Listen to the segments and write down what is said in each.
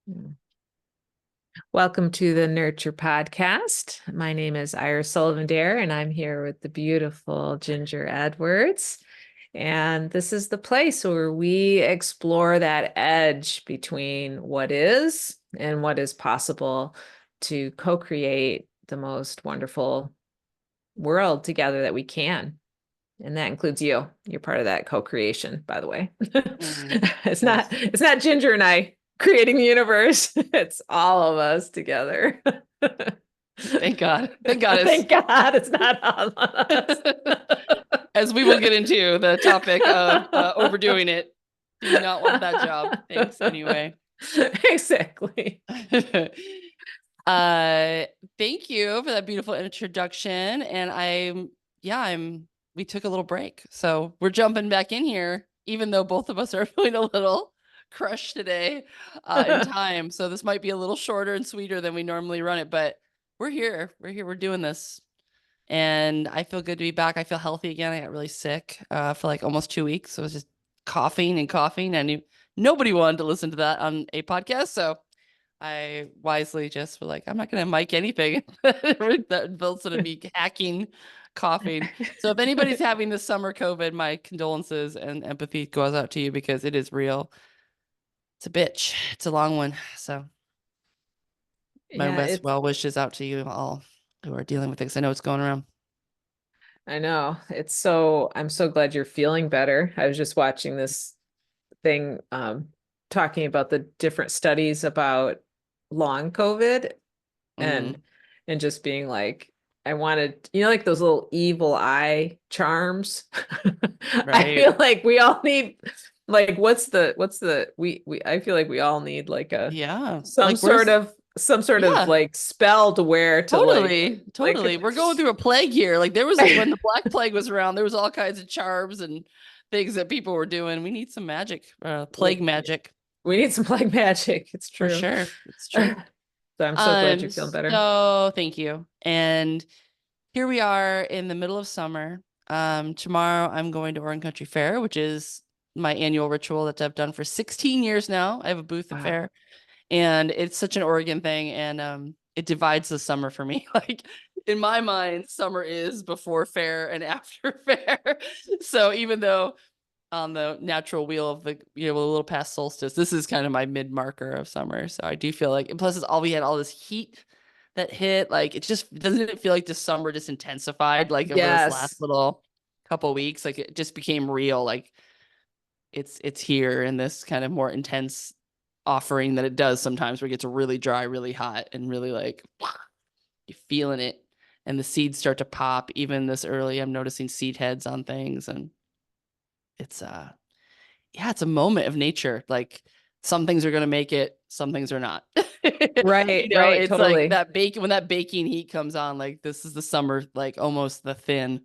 Yeah. Welcome to the Nurture podcast. My name is Iris Sullivan Dare, and I'm here with the beautiful Ginger Edwards. And this is the place where we explore that edge between what is and what is possible to co-create the most wonderful world together that we can. And that includes you. You're part of that co-creation, by the way. Mm, It's yes. not Ginger and I creating the universe. It's all of us together. Thank God. Thank God Thank God it's not all of us. as we will get into the topic of overdoing it. Do not want that job. Thanks anyway. Exactly. uh Thank you for that beautiful introduction. And we took a little break. So we're jumping back in here, even though both of us are feeling a little crushed today in time. So this might be a little shorter and sweeter than we normally run it, but we're here. We're here. We're doing this. And I feel good to be back. I feel healthy again. I got really sick for like almost 2 weeks. So I was just coughing and coughing. I knew nobody wanted to listen to that on a podcast. So I wisely just was like, I'm not going to mic anything that resulted in me hacking, coughing. So if anybody's having this summer COVID, my condolences and empathy goes out to you because it is real. It's a bitch. It's a long one. So my Yeah, best well wishes out to you all who are dealing with this. I know it's going around. I know. I'm so glad you're feeling better. I was just watching this thing talking about the different studies about long COVID Mm-hmm. and just being like, I wanted, like those little evil eye charms. I Right. feel like we all need like we I feel like we all need like a Yeah. some Like sort where's of yeah, like spell to wear to totally. like Totally. We're going through a plague here. Like there was when the Black Plague was around, there was all kinds of charms and things that people were doing. We need some magic, plague we magic we need some black magic. It's for true. sure. It's true. So I'm so glad you're feeling better. So thank you. And here we are in the middle of summer. Tomorrow I'm going to Oregon Country Fair, which is my annual ritual that I've done for 16 years now. I have a booth at Wow. fair. And it's such an Oregon thing, and it divides the summer for me. Like in my mind, summer is before fair and after fair. So even though on the natural wheel of the a little past solstice, this is kind of my mid marker of summer. So I do feel like, and plus it's all we had all this heat that hit. Like it just doesn't it feel like the summer just intensified like over this last Yes. little couple weeks. Like it just became real. Like it's here in this kind of more intense offering that it does sometimes where it gets really dry, really hot, and really like you're feeling it. And the seeds start to pop even this early. I'm noticing seed heads on things, and it's yeah, it's a moment of nature. Like some things are gonna make it, some things are not. Right, right, It's like totally. that bake when that baking heat comes on, like this is the summer, like almost the thin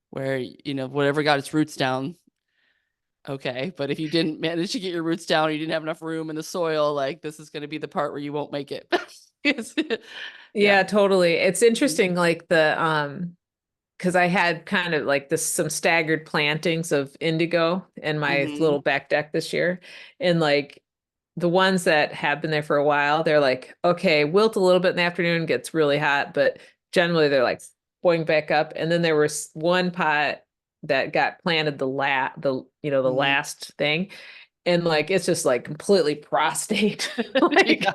where whatever got its roots down. Okay, but if you didn't manage to get your roots down, or you didn't have enough room in the soil, like this is going to be the part where you won't make it. Yeah. Yeah, totally. It's interesting, like because I had kind of like this some staggered plantings of indigo in my Mm-hmm. little back deck this year. And like the ones that have been there for a while, they're like, okay, wilt a little bit in the afternoon, gets really hot, but generally they're like going back up. And then there was one pot that got planted the Mm-hmm. last thing, and like it's just like completely prostate. Like Yeah.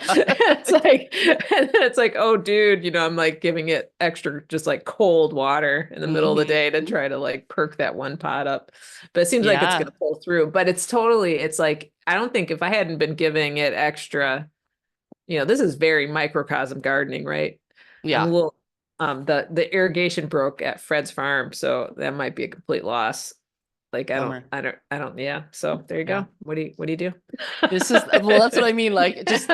it's like, oh dude, I'm like giving it extra just like cold water in the middle of the day to Mm-hmm. try to like perk that one pot up. But it seems like it's Yeah. gonna pull through. But it's like I don't think if I hadn't been giving it extra, this is very microcosm gardening, right? I'm a Yeah. little the irrigation broke at Fred's farm, so that might be a complete loss. Like Bummer. I don't, yeah. So there you Yeah. go. What do you do? This is well, that's what I mean. Like just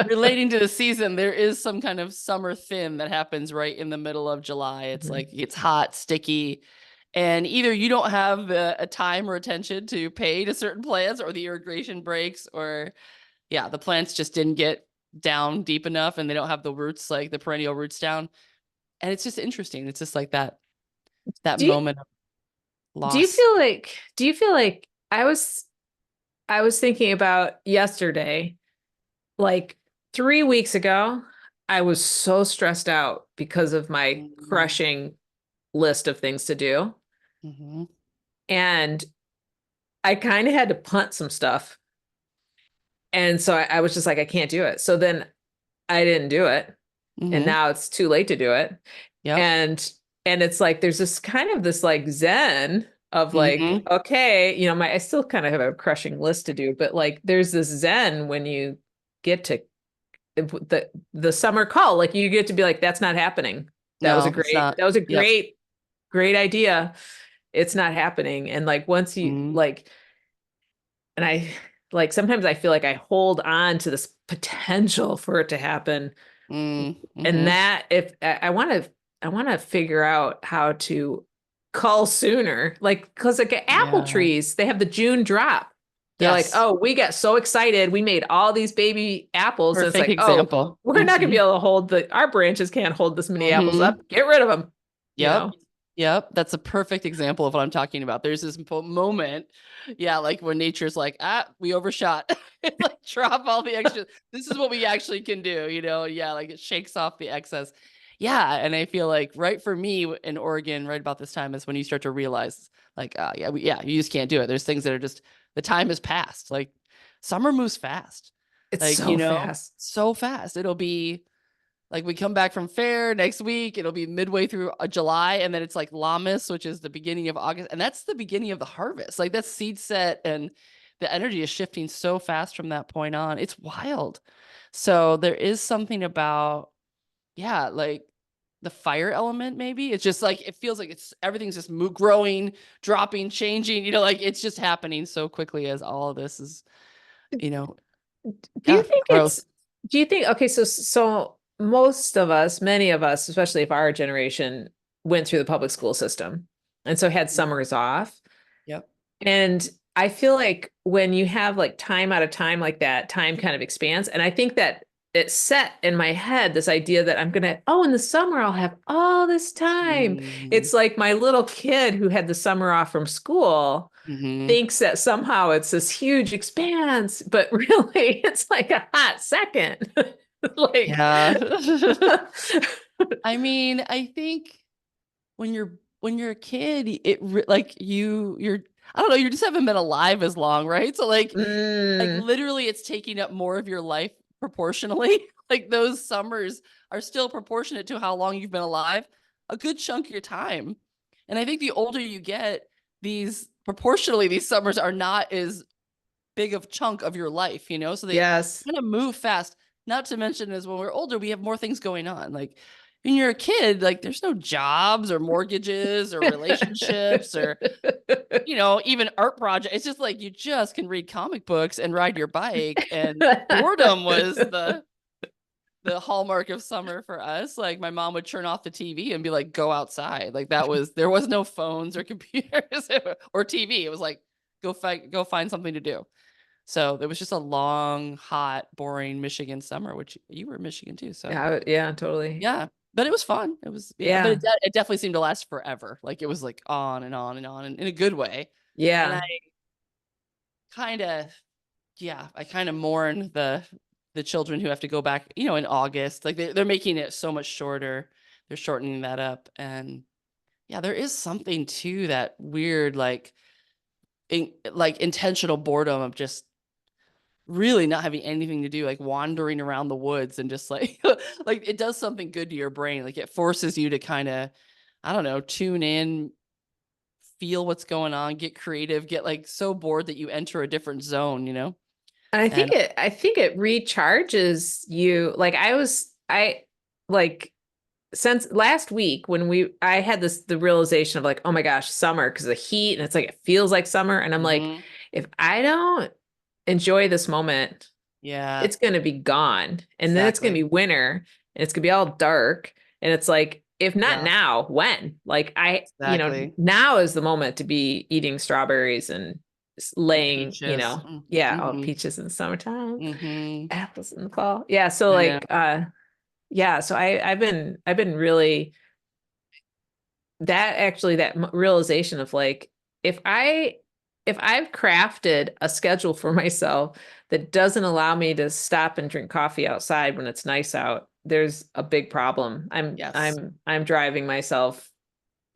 relating to the season, there is some kind of summer thin that happens right in the middle of July. It's like it's hot, sticky, and either you don't have a time or attention to pay to certain plants, or the irrigation breaks, or yeah, the plants just didn't get down deep enough and they don't have the roots, like the perennial roots down. And it's just interesting. It's just like that Do you moment of loss. do you feel like I was thinking about yesterday like 3 weeks ago, I was so stressed out because of my Mm-hmm. crushing list of things to do. Mm-hmm. And I kind of had to punt some stuff. And so I was just like, I can't do it. So then I didn't do it. And Mm-hmm. now it's too late to do it. Yep. And it's like there's this kind of this like zen of like, Mm-hmm. okay, my I still kind of have a crushing list to do, but like there's this zen when you get to the summer call, like you get to be like, that's not happening. No, it's not. That was a Yep. great idea. It's not happening. And like once you Mm-hmm. like, and I like sometimes I feel like I hold on to this potential for it to happen. And Mm-hmm. that if I want to figure out how to cull sooner, like because like apple Yeah. trees, they have the June drop. They're like, Yes. oh, we got so excited, we made all these baby apples, and it's Perfect like, oh, example. we're not gonna Mm-hmm. be able to hold our branches can't hold this many apples Mm-hmm. up. Get rid of them, you Yep. know. Yep. That's a perfect example of what I'm talking about. There's this moment, yeah, like when nature's like, we overshot. It's like drop all the extra. This is what we actually can do, Yeah, like it shakes off the excess. Yeah, and I feel like right for me in Oregon, right about this time is when you start to realize, like, yeah, you just can't do it. There's things that are just the time has passed. Like summer moves fast, It's like so fast. so fast. It'll be like we come back from fair next week. It'll be midway through July, and then it's like Lammas, which is the beginning of August, and that's the beginning of the harvest. Like that's seed set, and the energy is shifting so fast from that point on. It's wild. So there is something about, yeah, like the fire element. Maybe it's just like it feels like it's everything's just growing, dropping, changing. Like it's just happening so quickly as all of this is, you know, Do you yeah, think growth. do you think, okay, so most of us, many of us, especially if our generation went through the public school system and so had summers off. Yep. And I feel like when you have like time out of time like that, time kind of expands. And I think that it set in my head this idea that I'm gonna, oh, in the summer I'll have all this time. Mm-hmm. It's like my little kid who had the summer off from school Mm-hmm. thinks that somehow it's this huge expanse, but really it's like a hot second. Like, Yeah. I mean, I think when you're a kid, like you're I don't know, you just haven't been alive as long, right? So like mm, literally it's taking up more of your life proportionally. Like those summers are still proportionate to how long you've been alive, a good chunk of your time. And I think the older you get, these summers are not as big of chunk of your life, so they yes. kind of move fast. Not to mention as when we're older, we have more things going on. Like when you're a kid, like there's no jobs or mortgages or relationships or even art project. It's just like you just can read comic books and ride your bike, and boredom was the hallmark of summer for us. Like my mom would turn off the TV and be like, go outside. Like there was no phones or computers or TV. It was like go find something to do. So there was just a long, hot, boring Michigan summer, which you were in Michigan too. So Yeah, yeah, totally. yeah, but it was fun. It was, yeah, but Yeah. it definitely seemed to last forever. Like it was like on and on and on, and in a good way. And Yeah. kind of, I kind of mourn the children who have to go back, in August. Like they're making it so much shorter. They're shortening that up, and yeah, there is something to that weird, like intentional boredom of just really not having anything to do, like wandering around the woods and just like like it does something good to your brain. Like it forces you to kind of, I don't know, tune in, feel what's going on, get creative, get like so bored that you enter a different zone. And And I think it recharges you. Like I like since last week when I had the realization of like, oh my gosh, summer because of the heat and it's like it feels like summer. And I'm like, mhm, if I don't enjoy this moment, yeah, it's gonna be gone. And then it's gonna exactly. be winter and it's gonna be all dark. And it's like, if not Yeah, now, when? Like exactly. now is the moment to be eating strawberries and And laying, peaches. yeah, oh, Mm-hmm. peaches in the summertime, Mm-hmm. apples in the fall. Yeah. So I know. like, yeah, so I've been really that actually that realization of like if I if I've crafted a schedule for myself that doesn't allow me to stop and drink coffee outside when it's nice out, there's a big problem. Yes. I'm driving myself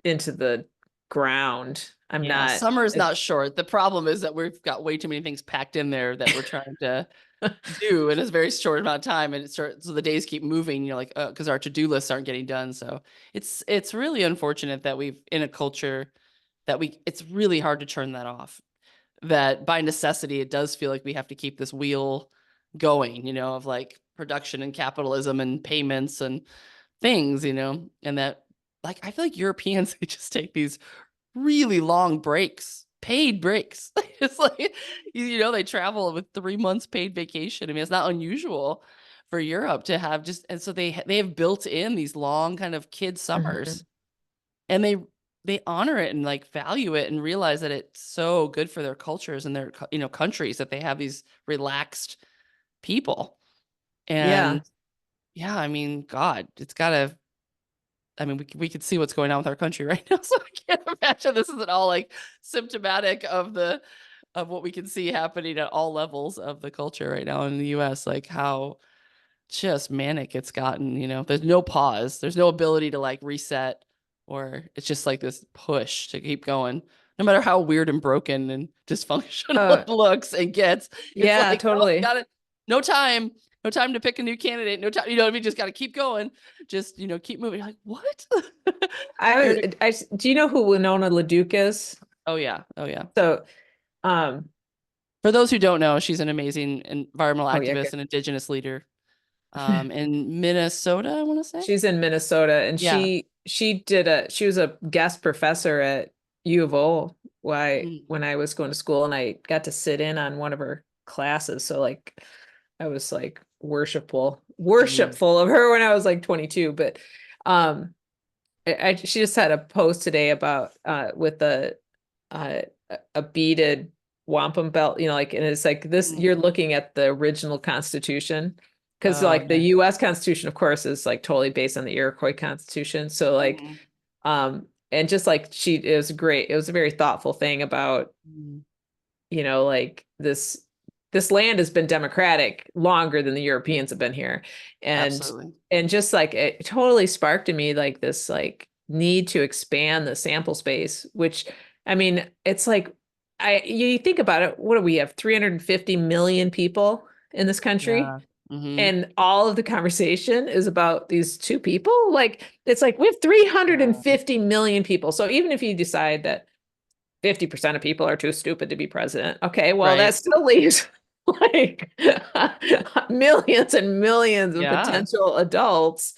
into the ground. I'm Yeah, not. summer is not short. The problem is that we've got way too many things packed in there that we're trying to do in a very short amount of time, and so the days keep moving. You're like, because our to-do lists aren't getting done. So it's really unfortunate that we've in a culture that it's really hard to turn that off. That by necessity, it does feel like we have to keep this wheel going, of like production and capitalism and payments and things, and that like I feel like Europeans they just take these really long breaks, paid breaks. It's like, they travel with 3 months paid vacation. I mean, it's not unusual for Europe to have and so they have built in these long kind of kid Mhm. summers, and they honor it and like value it and realize that it's so good for their cultures and their countries that they have these relaxed people. Yeah. And yeah, I mean, God, it's gotta I mean, we could see what's going on with our country right now, so I can't imagine this isn't all like symptomatic of what we can see happening at all levels of the culture right now in the US, like how just manic it's gotten, There's no pause, there's no ability to like reset, or it's just like this push to keep going. No matter how weird and broken and dysfunctional Oh, it looks and gets, it's yeah, like, no, totally. got it. No time, no time to pick a new candidate. No time, what I mean? Just got to keep going. Just, keep moving. You're like, what? Aaron, Do you know who Winona LaDuke is? oh yeah. Oh yeah. So, um, For those who don't know, she's an amazing environmental oh yeah, activist and indigenous leader in Minnesota, I want to say. she's in Minnesota, and Yeah. she was a guest professor at U of O Mm. when I was going to school, and I got to sit in on one of her classes. So like I was like Mm. worshipful of her when I was like 22. But um she just had a post today about with uh a beaded wampum belt, like, and it's like this, Mm. you're looking at the original Constitution, because Oh, like the nice. US Constitution, of course, is like totally based on the Iroquois Constitution. So like, Mm. and just like it was great. It was a very thoughtful thing about, Mm. like this land has been democratic longer than the Europeans have been here. And Absolutely. just like it totally sparked in me like this like need to expand the sample space, which I mean, it's like you think about it, what do we have, 350 million people in this country? Yeah. Hmm. And all of the conversation is about these two people. Like it's like we have Yeah. 350 million people. So even if you decide that 50% of people are too stupid to be president. Okay, well, that Right. still leaves like millions and millions of Yeah. potential adults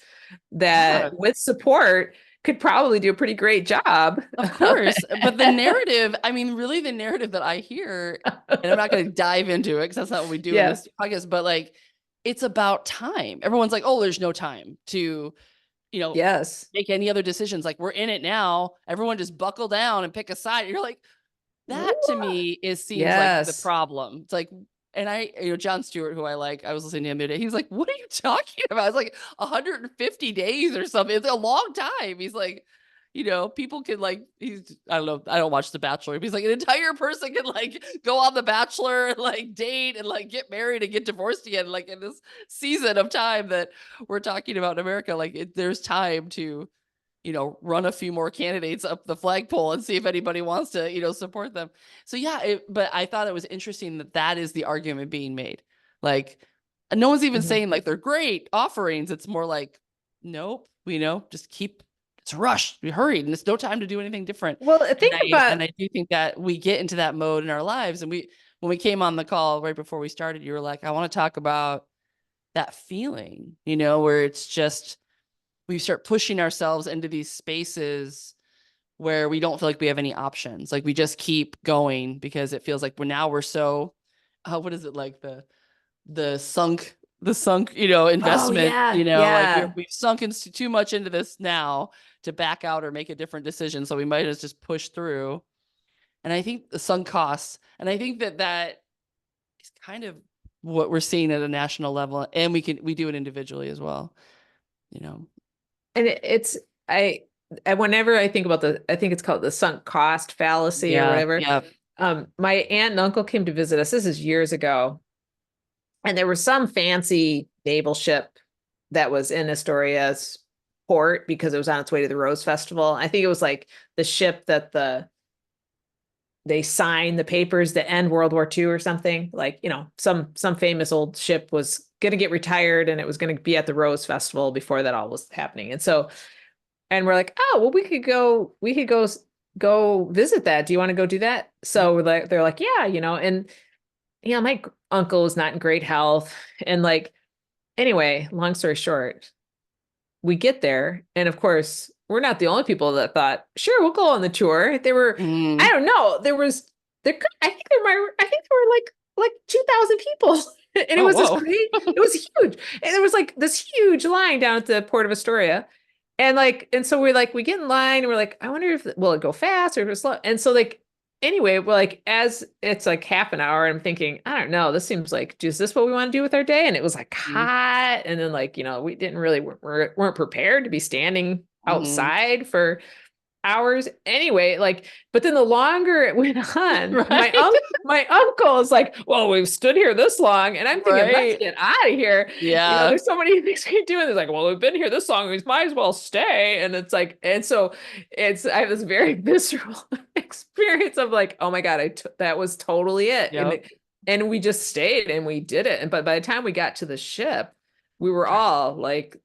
that, Yeah. with support, could probably do a pretty great job. Of course. But the narrative, I mean, really the narrative that I hear, and I'm not going to dive into it because that's not what we do in Yeah. this podcast, but like it's about time. Everyone's like, oh, there's no time to, you know, Yes. make any other decisions. Like we're in it now. Everyone just buckle down and pick a side. You're like, that to me seems like the Yes. problem. It's like, and John Stewart, who I like, I was listening to him the other day. He's like, what are you talking about? It's like 150 days or something. It's a long time. He's like, people can like, I don't know, I don't watch The Bachelor. He's like, an entire person can like go on The Bachelor and like date and like get married and get divorced again. Like in this season of time that we're talking about in America, like there's time to run a few more candidates up the flagpole and see if anybody wants to, support them. So yeah, but I thought it was interesting that is the argument being made. Like, no one's even Mhm. saying like they're great offerings. It's more like, nope, just it's rushed, we hurried, and it's no time to do anything different. Well, And think I about. and I do think that we get into that mode in our lives. And when we came on the call right before we started, you were like, I want to talk about that feeling, where it's just we start pushing ourselves into these spaces where we don't feel like we have any options. Like we just keep going because it feels like we're so what is it, like the sunk Oh investment, yeah, like yeah. we've sunk too much into this now to back out or make a different decision, so we might as just push through. And I think the sunk costs, and I think that is kind of what we're seeing at a national level, and we do it individually as well, you know. And it's I whenever I think about I think it's called the sunk cost fallacy or Yeah, whatever. yeah. My aunt and uncle came to visit us. This is years ago. And there was some fancy naval ship that was in Astoria's port because it was on its way to the Rose Festival. I think it was like the ship that they signed the papers to end World War II or something. Like, some famous old ship was gonna get retired and it was gonna be at the Rose Festival before that all was happening. And we're like, oh, well, we could go visit that. Do you want to go do that? So they're like, yeah, and my uncle was not in great health. And like, anyway, long story short, we get there. And of course, we're not the only people that thought, sure, we'll go on the tour. I Mm. don't know, I think there were like 2,000 people. And it Oh, was this whoa. great, it was huge. And there was like this huge line down at the Port of Astoria. And so we get in line and we're like, I wonder if will it go fast or if it's slow. And so like anyway, we're like, as it's like half an hour, I'm thinking, I don't know, this seems like, is this what we want to do with our day? And it was like Mm-hmm. hot. And then like, we didn't really weren't prepared to be standing Mm-hmm. outside for hours anyway. Like, but then the longer it went on, Right. my uncle is like, well, we've stood here this long, and I'm thinking, let's Right. get out of here. Yeah. There's so many things we can do, and it's like, well, we've been here this long, we might as well stay. And it's like, and so I have this very visceral experience of like, oh my god, that was totally it. Yep. And we just stayed and we did it. And but by the time we got to the ship, we were all like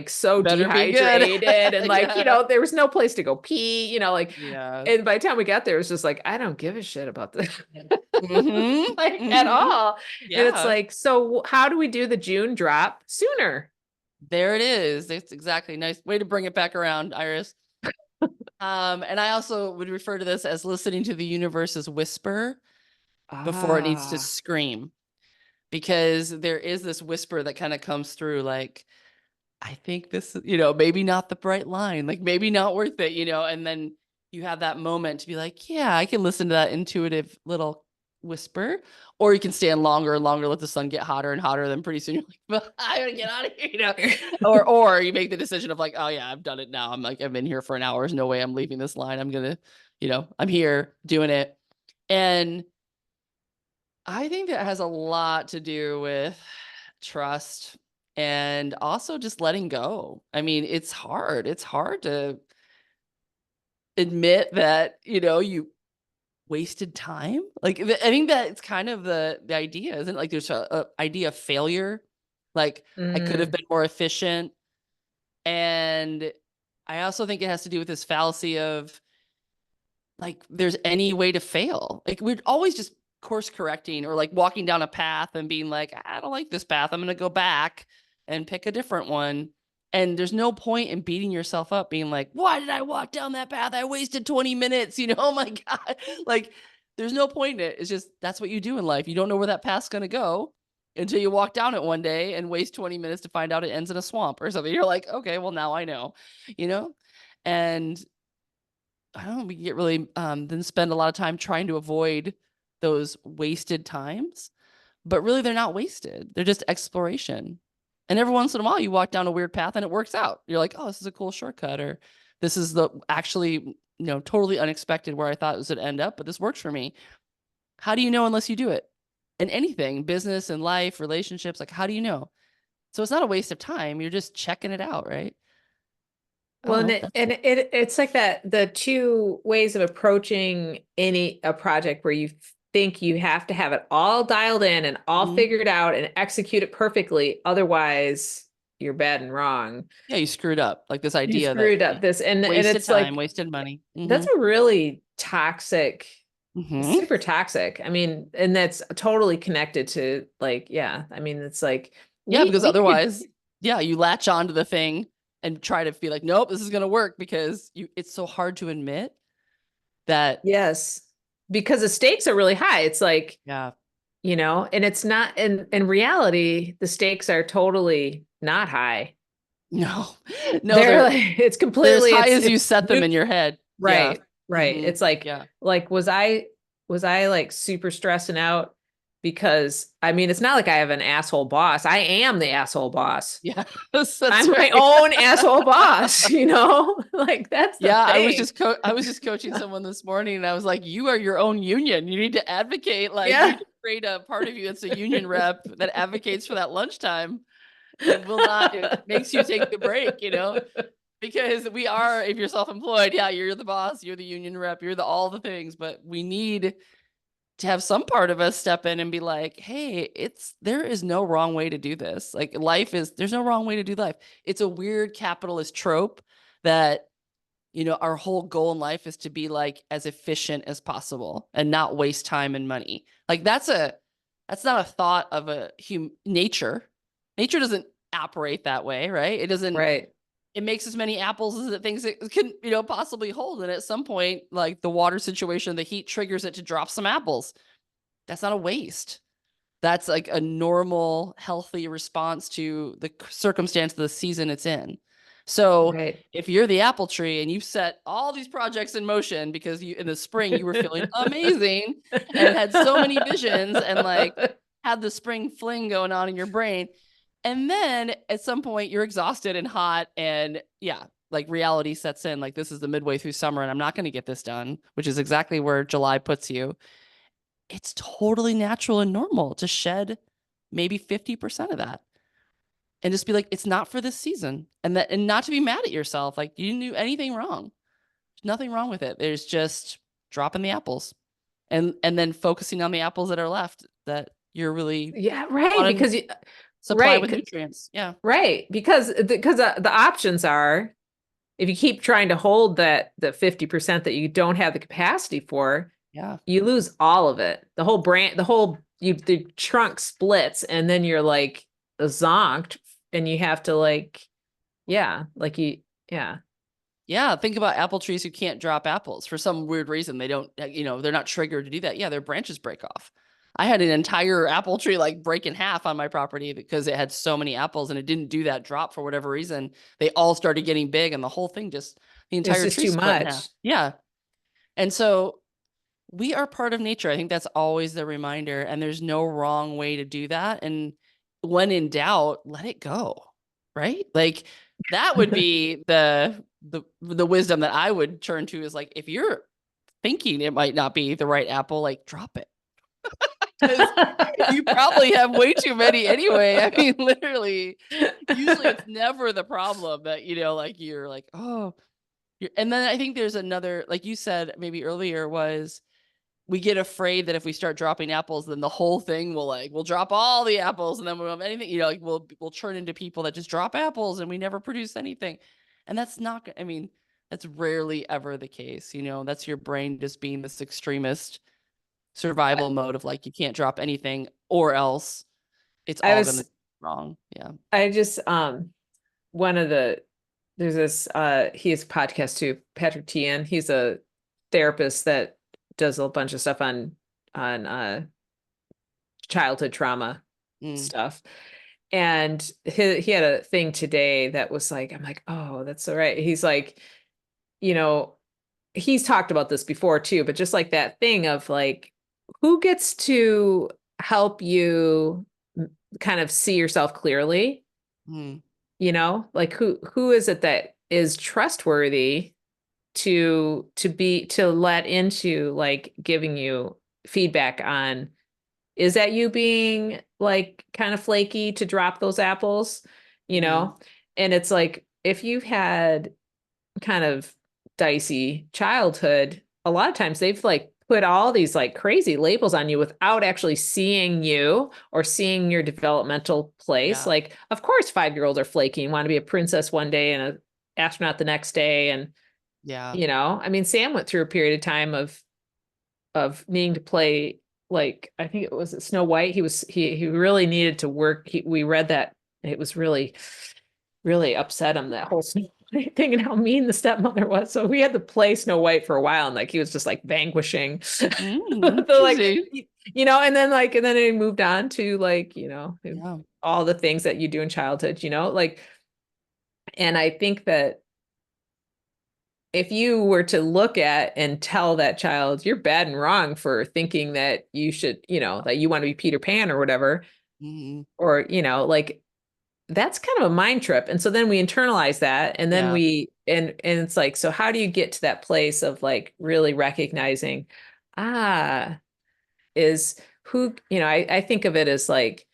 so Better be good. dehydrated and like Yeah. there was no place to go pee, like, Yeah. and by the time we got there it was just like I don't give a shit about this Mm-hmm. like at Mm-hmm. all. And it's Yeah. like, so how do we do the June drop sooner? There it is. That's exactly nice way to bring it back around, Iris. And I also would refer to this as listening to the universe's whisper before it needs to Ah. scream, because there is this whisper that kind of comes through like, I think this, maybe not the bright line, like maybe not worth it, and then you have that moment to be like, yeah, I can listen to that intuitive little whisper, or you can stand longer and longer, let the sun get hotter and hotter. Then pretty soon you're like, well, I gotta get out of here, or you make the decision of like, oh yeah, I've done it now. I've been here for an hour. There's no way I'm leaving this line. I'm gonna, I'm here doing it. And I think that has a lot to do with trust and also just letting go. I mean, it's hard. It's hard to admit that, you wasted time. Like I think that it's kind of the idea, isn't it? Like there's a idea of failure. Like I could have Mm. been more efficient. And I also think it has to do with this fallacy of like there's any way to fail. Like we're always just course correcting or like walking down a path and being like, I don't like this path. I'm going to go back and pick a different one. And there's no point in beating yourself up being like, why did I walk down that path? I wasted 20 minutes, oh my God. Like there's no point in it. It's just, that's what you do in life. You don't know where that path's going to go until you walk down it one day and waste 20 minutes to find out it ends in a swamp or something. You're like, okay, well now I know, you know? And I don't know, we get really then spend a lot of time trying to avoid those wasted times, but really they're not wasted. They're just exploration. And every once in a while you walk down a weird path and it works out. You're like, oh, this is a cool shortcut, or this is the actually, totally unexpected where I thought it was gonna end up, but this works for me. How do you know unless you do it? In anything, business and life, relationships, like how do you know? So it's not a waste of time. You're just checking it out, right? I Well, don't and know. it, and it's like that, the two ways of approaching a project where you think you have to have it all dialed in and all Mhm. figured out and execute it perfectly. Otherwise, you're bad and wrong. Yeah, you screwed up. Like this You idea that screwed up this. And wasted it's time, like, wasted money. that's a really toxic, Mm-hmm. super toxic. I mean, and that's totally connected to like, yeah, I mean, it's like Yeah, we because we could, otherwise, yeah, you latch onto the thing and try to be like, nope, this is gonna work because it's so hard to admit that. yes, because the stakes are really high. It's like, Yeah. and it's not in reality, the stakes are totally not high. No, no, They're they're like, it's they're as completely, high as you it's set them in your head. Yeah. right, right. Mm-hmm. It's like, Yeah. was I like super stressing out because I mean, it's not like I have an asshole boss. I am the asshole boss. Yeah, that's I'm my right. own asshole boss, Like that's the Yeah, thing. I was just coaching someone this morning and I was like, you are your own union. You need to advocate, like you Yeah. need to create a part of you that's a union rep that advocates for that lunchtime and will not it makes you take the break, because we are, if you're self-employed, yeah, you're the boss, you're the union rep, you're the all the things, but we need to have some part of us step in and be like, hey, there is no wrong way to do this. Like there's no wrong way to do life. It's a weird capitalist trope that our whole goal in life is to be like as efficient as possible and not waste time and money. Like that's not a thought of nature. Nature doesn't operate that way, right? Right. It makes as many apples as it thinks it can, possibly hold. And at some point, like the water situation, the heat triggers it to drop some apples. That's not a waste. That's like a normal, healthy response to the circumstance of the season it's in. So Right. if you're the apple tree and you've set all these projects in motion because in the spring you were feeling amazing and had so many visions and like had the spring fling going on in your brain. And then at some point you're exhausted and hot and yeah, like reality sets in, like this is the midway through summer and I'm not going to get this done, which is exactly where July puts you. It's totally natural and normal to shed maybe 50% of that and just be like, it's not for this season. And not to be mad at yourself. Like you didn't do anything wrong. There's nothing wrong with it. There's just dropping the apples and then focusing on the apples that are left that you're really Yeah, right. want to Because supply with right, nutrients. Yeah. right. Because the options are if you keep trying to hold that the 50% that you don't have the capacity for, Yeah. you lose all of it. The whole brand, the trunk splits, and then you're like zonked, and you have to yeah, yeah. Yeah, think about apple trees who can't drop apples for some weird reason. They don't, they're not triggered to do that. Yeah, their branches break off. I had an entire apple tree like break in half on my property because it had so many apples and it didn't do that drop for whatever reason. They all started getting big and the whole thing the It's entire just tree too split in half. much. Yeah. And so we are part of nature. I think that's always the reminder. And there's no wrong way to do that. And when in doubt, let it go. Right? Like that would be the wisdom that I would turn to is like if you're thinking it might not be the right apple, like drop it. Because you probably have way too many anyway. I mean, literally, usually it's never the problem that, like you're like, oh, and then I think there's another, like you said maybe earlier, was we get afraid that if we start dropping apples, then the whole thing we'll drop all the apples and then we won't have anything, like we'll turn into people that just drop apples and we never produce anything. And that's not, I mean, that's rarely ever the case. That's your brain just being this extremist survival mode of like, you can't drop anything or else it's I all going to was, be wrong. Yeah. I just, one of the, there's this, he has a podcast too, Patrick Tian. He's a therapist that does a bunch of stuff on childhood trauma Mm, stuff. And he had a thing today that was like, I'm like, oh, that's all right. He's like, you know, he's talked about this before too, but just like that thing of like, who gets to help you kind of see yourself clearly? mm, Like who is it that is trustworthy to let into like giving you feedback on, is that you being like kind of flaky to drop those apples, you mm, know? And it's like if you've had kind of dicey childhood, a lot of times they've like put all these like crazy labels on you without actually seeing you or seeing your developmental place. yeah. Like, of course, 5-year-olds are flaky and want to be a princess one day and an astronaut the next day. And, Yeah. I mean, Sam went through a period of time of needing to play, like I think it was Snow White. He really needed to work. We read that it was really upset him, that whole Snow White thing, and how mean the stepmother was. So we had to play Snow White for a while, and like he was just like vanquishing the like Interesting. and then he moved on to like Yeah. all the things that you do in childhood, like, and I think that if you were to look at and tell that child you're bad and wrong for thinking that you should, that you want to be Peter Pan or whatever, Mhm. or, like that's kind of a mind trip. And so then we internalize that and then Yeah. and it's like, so how do you get to that place of like really recognizing, ah, is who, I think of it as like,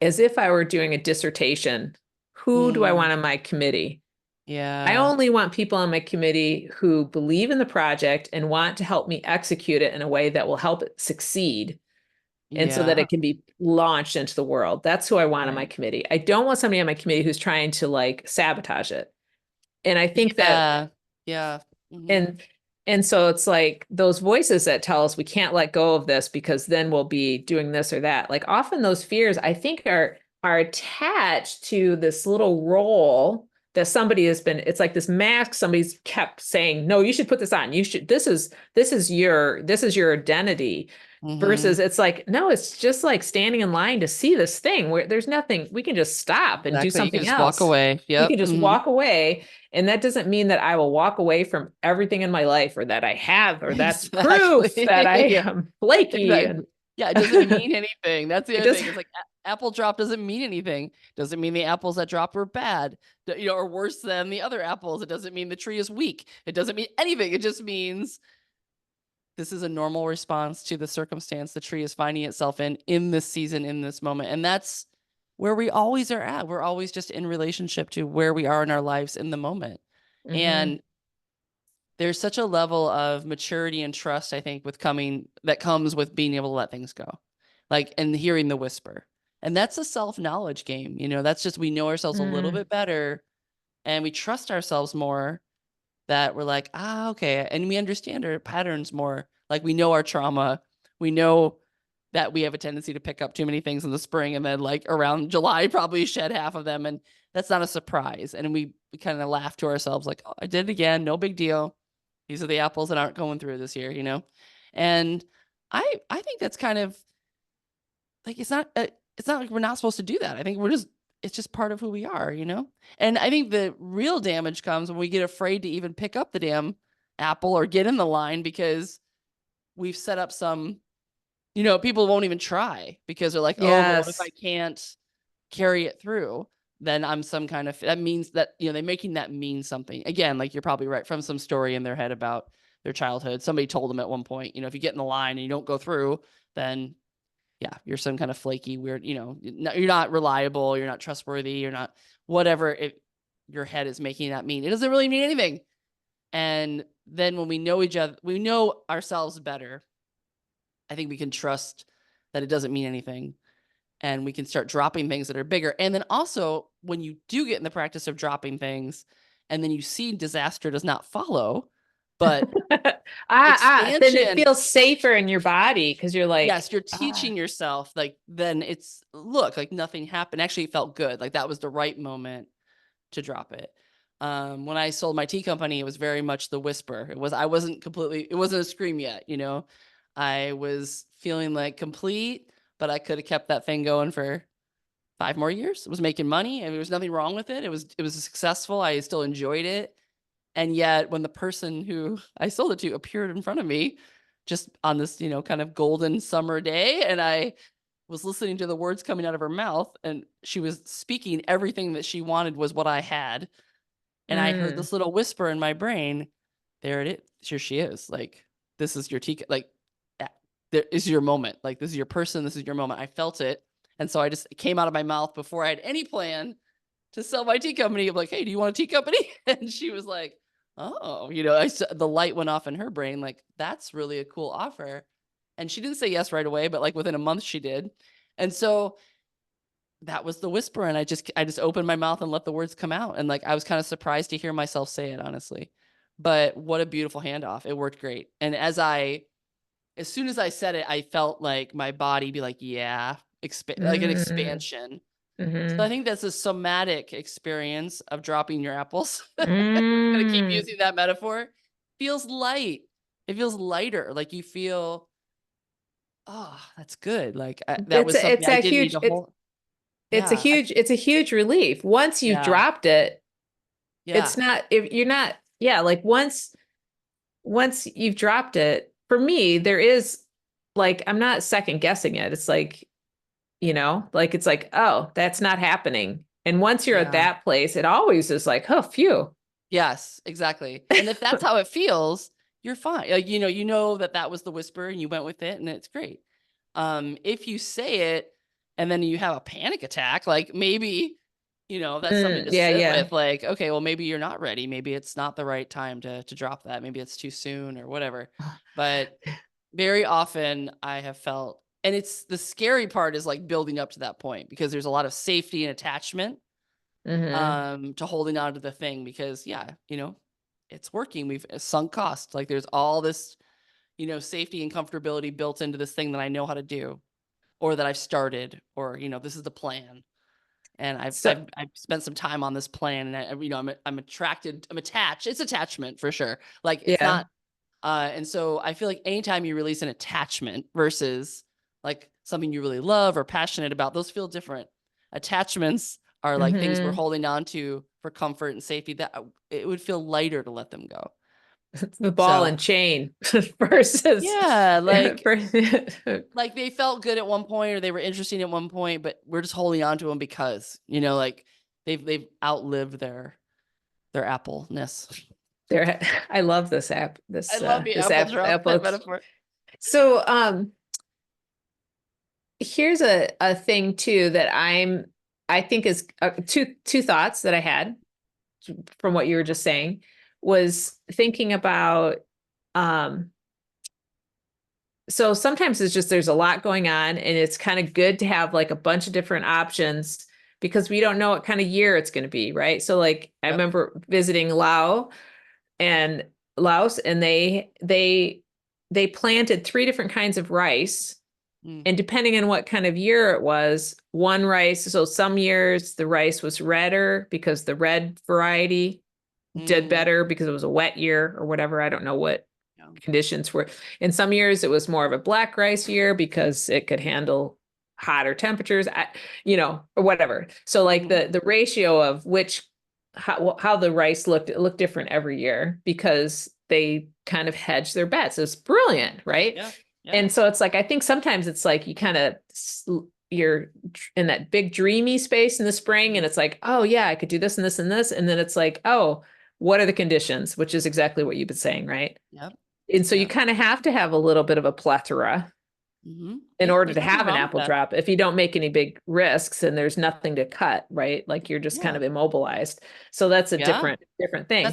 as if I were doing a dissertation, who do I Mm. want on my committee? I Yeah. only want people on my committee who believe in the project and want to help me execute it in a way that will help it succeed. And so that Yeah. it can be launched into the world. That's who I want on my Right. committee. I don't want somebody on my committee who's trying to like sabotage it. And I think that Yeah. Yeah. Hmm. and and so it's like those voices that tell us we can't let go of this because then we'll be doing this or that. Like often those fears I think are attached to this little role that somebody has been, it's like this mask somebody's kept saying, no, you should put this on. You should, this is your identity. Hmm. Versus it's like, no, it's just like standing in line to see this thing where there's nothing, we can just stop and do Exactly. You can something just walk else. away. We Yep. can just Hmm. walk away. And that doesn't mean that I will walk away from everything in my life or that I have, or that's proof that I Exactly. Yeah. am flaky. And Exactly. Yeah, it doesn't mean anything. That's the it other does. thing. It's like apple drop doesn't mean anything. Doesn't mean the apples that dropped were bad, or worse than the other apples. It doesn't mean the tree is weak. It doesn't mean anything. It just means this is a normal response to the circumstance the tree is finding itself in this season, in this moment. And that's where we always are at. We're always just in relationship to where we are in our lives in the moment. Hmm. And there's such a level of maturity and trust, I think, that comes with being able to let things go, like, and hearing the whisper. And that's a self-knowledge game. That's just, we know ourselves a little Mm. bit better and we trust ourselves more, that we're like, okay. And we understand our patterns more. Like we know our trauma. We know that we have a tendency to pick up too many things in the spring and then like around July, probably shed half of them. And that's not a surprise. And we kind of laugh to ourselves like, oh, I did it again. No big deal. These are the apples that aren't going through this year. And I think that's kind of like, it's not like we're not supposed to do that. I think it's just part of who we are. And I think the real damage comes when we get afraid to even pick up the damn apple or get in the line because we've set up people won't even try because they're like, oh, but what if I Yes. can't carry it through? Then I'm some kind of, that means that, they're making that mean something. Again, like you're probably right, from some story in their head about their childhood. Somebody told them at one point, if you get in the line and you don't go through, then yeah, you're some kind of flaky, weird, you're not reliable, you're not trustworthy, you're not whatever your head is making that mean. It doesn't really mean anything. And then when we know each other, we know ourselves better, I think we can trust that it doesn't mean anything. And we can start dropping things that are bigger. And then also, when you do get in the practice of dropping things, and then you see disaster does not follow, but Then it expansion. feels safer in your body because you're like, Yes, you're teaching yourself, like, then it's, look, like nothing happened. Actually, it felt good. Like that was the right moment to drop it. When I sold my tea company, it was very much the whisper. It wasn't a scream yet. I was feeling like complete, but I could have kept that thing going for 5 more years. It was making money and there was nothing wrong with it. It was successful. I still enjoyed it. And yet when the person who I sold it to appeared in front of me just on this, kind of golden summer day, and I was listening to the words coming out of her mouth, and she was speaking everything that she wanted was what I had. And I heard mm, this little whisper in my brain, there it is. Here she is. Like, this is your tea. Like, there is your moment. Like, this is your person. This is your moment. I felt it. And so it came out of my mouth before I had any plan to sell my tea company. I'm like, hey, do you want a tea company? And she was like, oh, the light went off in her brain. Like, that's really a cool offer. And she didn't say yes right away, but like within a month she did. And so that was the whisper. And I just opened my mouth and let the words come out. And like, I was kind of surprised to hear myself say it, honestly. But what a beautiful handoff. It worked great. And as soon as I said it, I felt like my body be like, yeah, like an mm, expansion. So I mm, think that's a somatic experience of dropping your apples. I'm gonna keep mm. using that metaphor. Feels light. It feels lighter. Like you feel, oh, that's good. Like that It's was a, something it's I a didn't need huge, to hold. it's a Yeah, huge, it's a huge relief. Once you've yeah, dropped it, it's yeah. not, if you're not, yeah, like once you've dropped it, for me, there is like, I'm not second guessing it. It's like, like it's like, oh, that's not happening. And once you're at Yeah. that place, it always is like, oh, phew. Yes, exactly. And if that's how it feels, you're fine. Like, you know that that was the whisper and you went with it and it's great. If you say it and then you have a panic attack, like maybe, that's something to Yeah, sit yeah. with. Like, okay, well, maybe you're not ready. Maybe it's not the right time to drop that. Maybe it's too soon or whatever. But very often I have felt, and it's the scary part is like building up to that point because there's a lot of safety and attachment Hmm. to holding on to the thing because yeah, it's working. We've sunk cost. Like there's all this, safety and comfortability built into this thing that I know how to do or that I've started or, this is the plan. And I've, So, I've, I've spent some time on this plan and I'm attracted, I'm attached. It's attachment for sure. Like it's yeah. not, and so I feel like anytime you release an attachment versus like something you really love or passionate about, those feel different. Attachments are like things we're Hmm. holding on to for comfort and safety that it would feel lighter to let them go. The ball and So chain versus, yeah, ver- like they felt good at one point or they were interesting at one point, but we're just holding on to them because, like they've outlived their appleness. there. I love this app, I love the apple drop Apple. metaphor. So, here's a thing too that I think is two thoughts that I had from what you were just saying was thinking about, um so sometimes it's just there's a lot going on and it's kind of good to have like a bunch of different options because we don't know what kind of year it's going to be, right? So like I Yep. remember visiting and Laos, and they planted three different kinds of rice. Mm. And depending on what kind of year it was, one rice, so some years the rice was redder because the red variety did Mm. better because it was a wet year or whatever. I don't know what Yeah. conditions were. In some years, it was more of a black rice year because it could handle hotter temperatures, or whatever. So like Mhm. the ratio of which how the rice looked, it looked different every year because they kind of hedged their bets. It's brilliant, right? Yeah. Yeah. And so it's like I think sometimes it's like you kind of you're in that big dreamy space in the spring, and Mhm. it's like, oh yeah, I could do this and this and this, and then it's like, oh, what are the conditions? Which is exactly what you've been saying, right? Yep. And so you Yep. kind of have to have a little bit of a plethora Mhm. in Yeah, order there's to nothing have an wrong with apple that. drop if you don't make any big risks and there's nothing to cut, right? Like you're just kind Yeah. of immobilized. So that's a Yeah. different thing.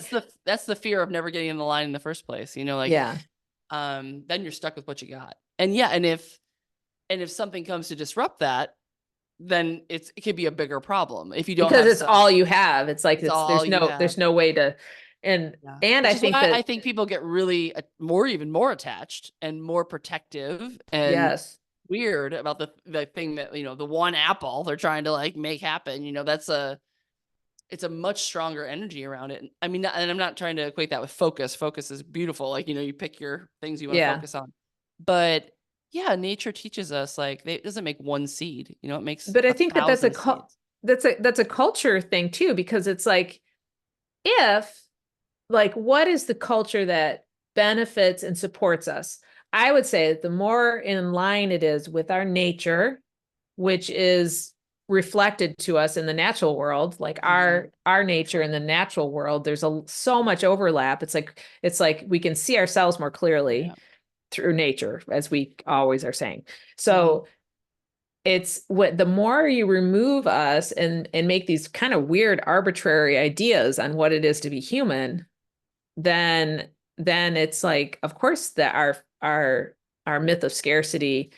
That's the fear of never getting in the line in the first place, like, Yeah. then you're stuck with what you got. And yeah, and if something comes to disrupt that, then it could be a bigger problem. If you don't Because have it's some all you have. It's like it's all you have. there's no way to, and Yeah. and Which I is think why I that think people get really even more attached and more protective and yes. weird about the thing that, the one apple they're trying to like make happen. It's a much stronger energy around it. I mean, and I'm not trying to equate that with focus. Focus is beautiful. Like, you pick your things you want to Yeah. focus on. But yeah, nature teaches us like it doesn't make one seed, it makes But I a think that thousand seeds. that's a culture thing too, because it's like if like what is the culture that benefits and supports us? I would say that the more in line it is with our nature, which is reflected to us in the natural world, like Hmm. our nature in the natural world, there's so much overlap. It's like we can see ourselves more Yeah. clearly through nature, as we always are saying. Hmm. So it's what the more you remove us and make these kind of weird arbitrary ideas on what it is to be human, then it's like, of course, that our myth of scarcity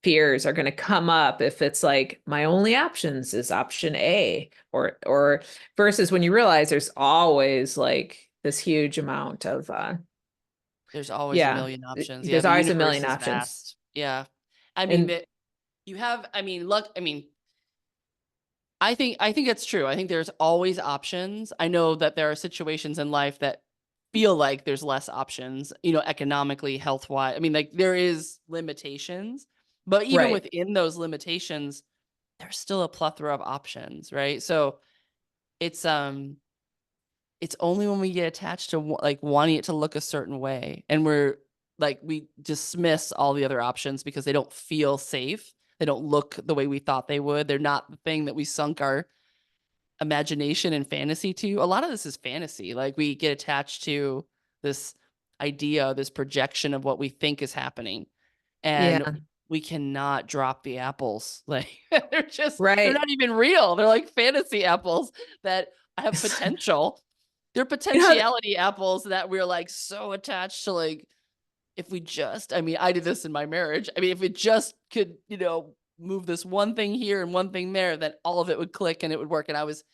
fears are going to come up if it's like my only options is option A, or versus when you realize there's always like this huge amount of There's always a yeah, million options. Yeah. there's The always a universe million is options. vast. Yeah. I mean, And that you have, I mean, look, I mean, I think that's true. I think there's always options. I know that there are situations in life that feel like there's less options, economically, health-wise. I mean, like there is limitations, but even right. within those limitations, there's still a plethora of options, right? So it's it's only when we get attached to like wanting it to look a certain way, and we're like, we dismiss all the other options because they don't feel safe. They don't look the way we thought they would. They're not the thing that we sunk our imagination and fantasy to. A lot of this is fantasy. Like, we get attached to this idea, this projection of what we think is happening. And Yeah. we cannot drop the apples. Like, they're Right. not even real. They're like fantasy apples that have potential. They're You know, potentiality apples that we're like so attached to. Like, if we just, I mean, I did this in my marriage. I mean, if it just could, move this one thing here and one thing there, then all of it would click and it would work. And I was,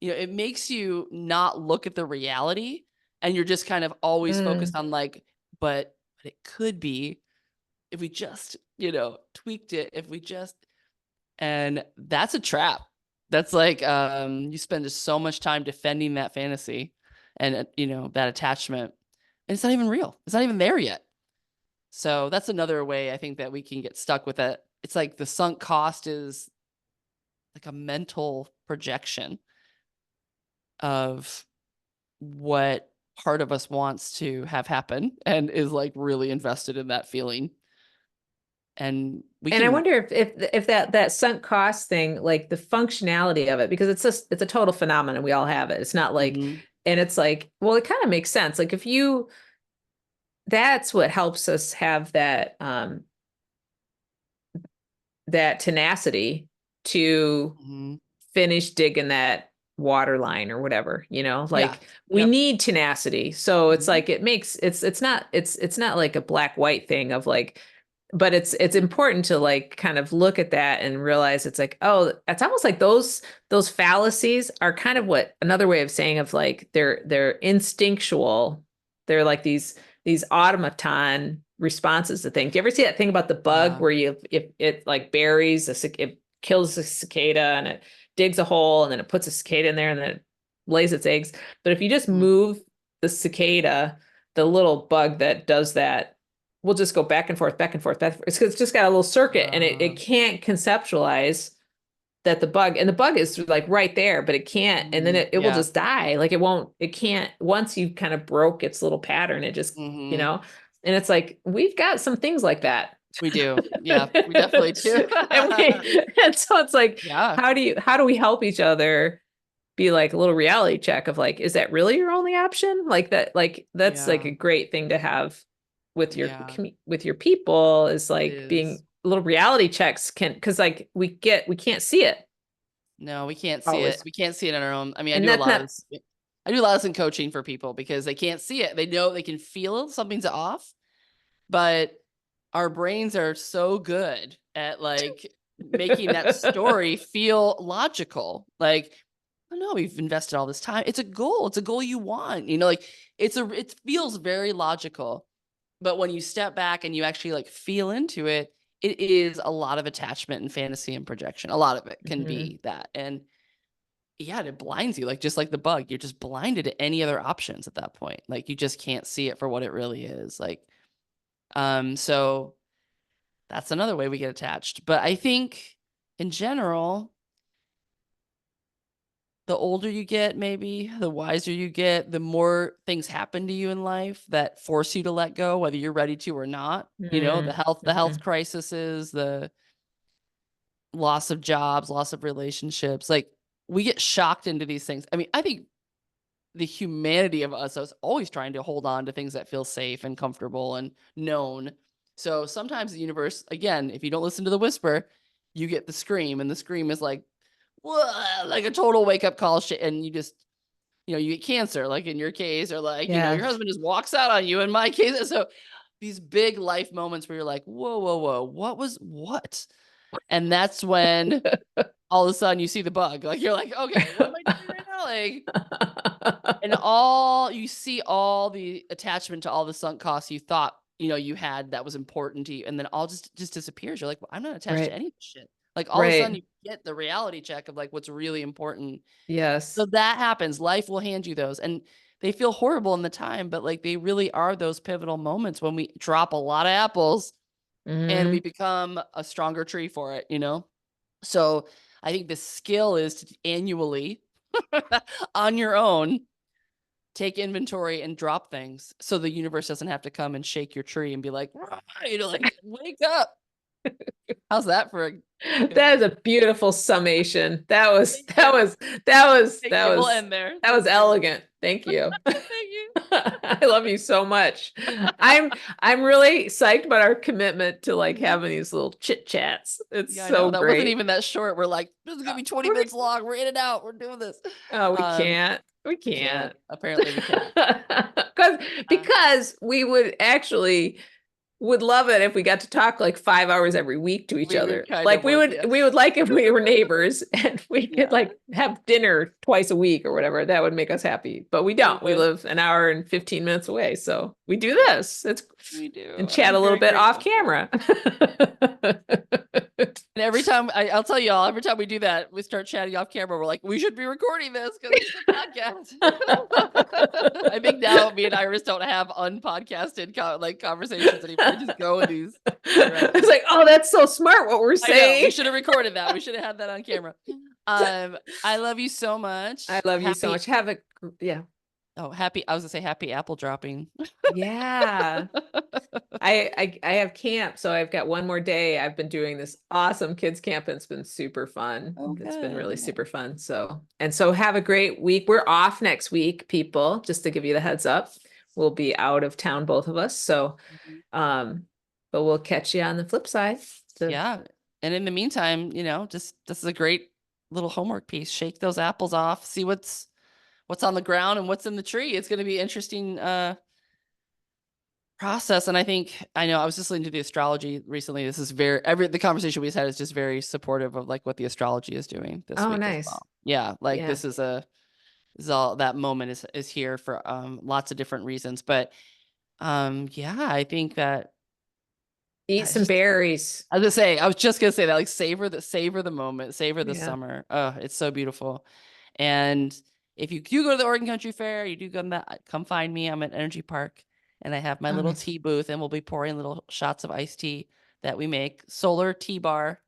it makes you not look at the reality, and you're just kind of always focused mm. on like, but it could be if we just, tweaked it, if we just, and that's a trap. That's like, you spend just so much time defending that fantasy and, that attachment. And it's not even real. It's not even there yet. So that's another way I think that we can get stuck with it. It's like the sunk cost is like a mental projection of what part of us wants to have happen and is like really invested in that feeling. And we And I can, wonder if that sunk cost thing, like the functionality of it, because it's a total phenomenon. We all have it. It's not like, mhm, and it's like, well, it kind of makes sense. Like if you, that's what helps us have that tenacity to mhm. finish digging that water line or whatever, Yeah. like we Yep. need tenacity. So it's Mhm. like it makes it's not like a black white thing of like, but it's important to like kind of look at that and realize it's like, oh, it's almost like those fallacies are kind of what another way of saying of like they're instinctual. They're like these automaton responses to things. Do you ever see that thing about the bug Yeah. where you if it like buries it kills a cicada and it digs a hole and then it puts a cicada in there and then it lays its eggs. But if you just Mhm. move the cicada, the little bug that does that will just go back and forth, back and forth, back and forth. It's just got a little circuit and it Uh, can't conceptualize that the bug is like right there, but it can't, and then it will yeah. just die. Like it can't, once you kind of broke its little pattern, it just, Mhm. and it's like, we've got some things like that. We do. Yeah, we definitely do. And so it's like, Yeah. how do we help each other be like a little reality check of like, is that really your only option? Like that, like that's like Yeah. a great thing to have Yeah. with your people is It like is. being little reality checks can because like we can't see it No, we can't see it. always. We can't see it on our own. I mean, And that's not I do a lot of this in coaching for people because they can't see it. They know they can feel something's off, but our brains are so good at like making that story feel logical. Like, oh no, we've invested all this time. It's a goal. It's a goal you want. Like it feels very logical. But when you step back and you actually like feel into it, it is a lot of attachment and fantasy and projection. A lot of it can Mhm. be that. And yeah, it blinds you, like just like the bug. You're just blinded to any other options at that point. Like you just can't see it for what it really is. Like, so that's another way we get attached. But I think in general, the older you get, maybe the wiser you get, the more things happen to you in life that force you to let go, whether you're ready to or not. Mhm. The health Mhm. crises, the loss of jobs, loss of relationships. Like we get shocked into these things. I mean, I think the humanity of us is always trying to hold on to things that feel safe and comfortable and known. So sometimes the universe, again, if you don't listen to the whisper, you get the scream, and the scream is like, "Whoa," like a total wake up call shit. And you just, you get cancer, like in your case, or like, Yeah. your husband just walks out on you in my case. So these big life moments where you're like, whoa, whoa, whoa, what was what? And that's when all of a sudden you see the bug. Like you're like, okay, what am I doing right now? Like, and all you see all the attachment to all the sunk costs you thought, you had that was important to you. And then all just disappears. You're like, well, I'm not attached to Right. any of this shit. Like all of a sudden Right. you get the reality check of like what's really important. So Yes. that happens. Life will hand you those. And they feel horrible in the time, but like they really are those pivotal moments when we drop a lot of apples and we Hmm. become a stronger tree for it. So I think the skill is to annually on your own take inventory and drop things so the universe doesn't have to come and shake your tree and be like, like wake up. How's that for a That is a beautiful summation. That was Thank that you. was that was Thank that you. We'll was end there. that was Thank you. elegant. Thank you. Thank you. I love you so much. I'm really psyched about our commitment to like having these little chit chats. It's Yeah, I know. so That wasn't great. even that short. We're like, this is gonna be 20 minutes long. We're in and out. We're doing this. Oh, we Um, can't. We we can't. can't. Apparently we can't. Because because we would actually would love it if we got to talk like 5 hours every week to each We would other. kind Like of work, yeah. we would like if we were neighbors and we Yeah. could like have dinner twice a week or whatever. That would make us happy. But we We don't. We would. live an hour and 15 minutes away. So we do this. It's We do. and And chat I'm a little very bit off grateful for it. camera. And every time I'll tell y'all, every time we do that, we start chatting off camera. We're like, we should be recording this because it's a podcast. I think now me and Iris don't have unpodcasted conversations anymore. We just go in these directions. It's like, oh, that's so smart what we're I know. We saying. should have recorded that. We should have had that on camera. I love you so much. I love you so much. Have a yeah. Oh, happy. I was gonna say happy apple dropping. Yeah. I have camp, so I've got one more day. I've been doing this awesome kids camp and it's been super fun. Oh, It's been really good. super fun. So have a great week. We're off next week, people, just to give you the heads up. We'll be out of town, both of us. So Mhm. but we'll catch you on the flip side. So, Yeah. And in the meantime, just this is a great little homework piece. Shake those apples off, see what's on the ground and what's in the tree. It's going to be interesting process. And I know I was just listening to the astrology recently. This is the conversation we just had is just very supportive of like what the astrology is doing this oh, week as nice. well. Yeah. Like Yeah. this is all that moment is here for lots of different reasons. But yeah, I think that Eat some berries. I was just gonna say that, like savor the moment, savor the Yeah. summer. Oh, it's so beautiful. And if you do go to the Oregon Country Fair, you do come find me. I'm at Energy Park and I have my little nice. tea booth and we'll be pouring little shots of iced tea that we make. Solar tea bar.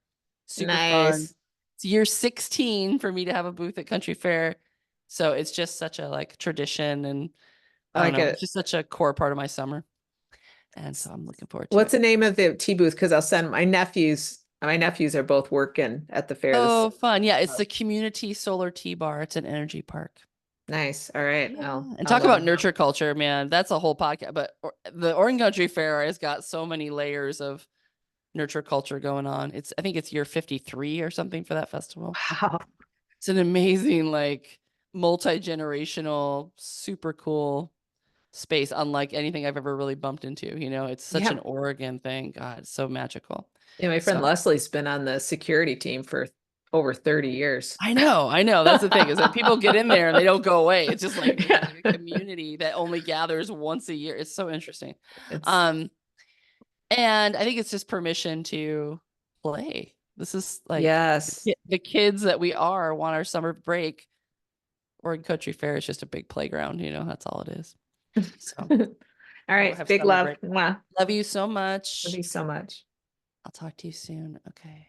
Super fun. Nice. It's year 16 for me to have a booth at Country Fair. So it's just such a like tradition and I I don't like know, it. it's just such a core part of my summer. And so I'm looking forward to What's it. the name of the tea booth? Because I'll send my nephews. My nephews are both working at the fair. Oh, fun. Yeah, it's the Community Solar Tea Bar. It's an energy park. Nice. All right. Yeah. And I'll talk let about them know. nurture culture, man. That's a whole podcast. But the Oregon Country Fair has got so many layers of nurture culture going on. I think it's year 53 or something for that festival. Wow. It's an amazing, like multi-generational, super cool space, unlike anything I've ever really bumped into. It's such Yeah. an Oregon thing. God, it's so magical. Yeah, my friend So Leslie's been on the security team for over 30 years. I know. That's the thing is that people get in there and they don't go away. It's just like, Yeah. like a community that only gathers once a year. It's so interesting. It's And I think it's just permission to play. This is like yes. the kids that we want our summer break. Oregon Country Fair is just a big playground, that's all it is. So All we'll right. have Big summer love. break. Mwah. Love you so much. Love you so much. I'll talk to you soon. Okay.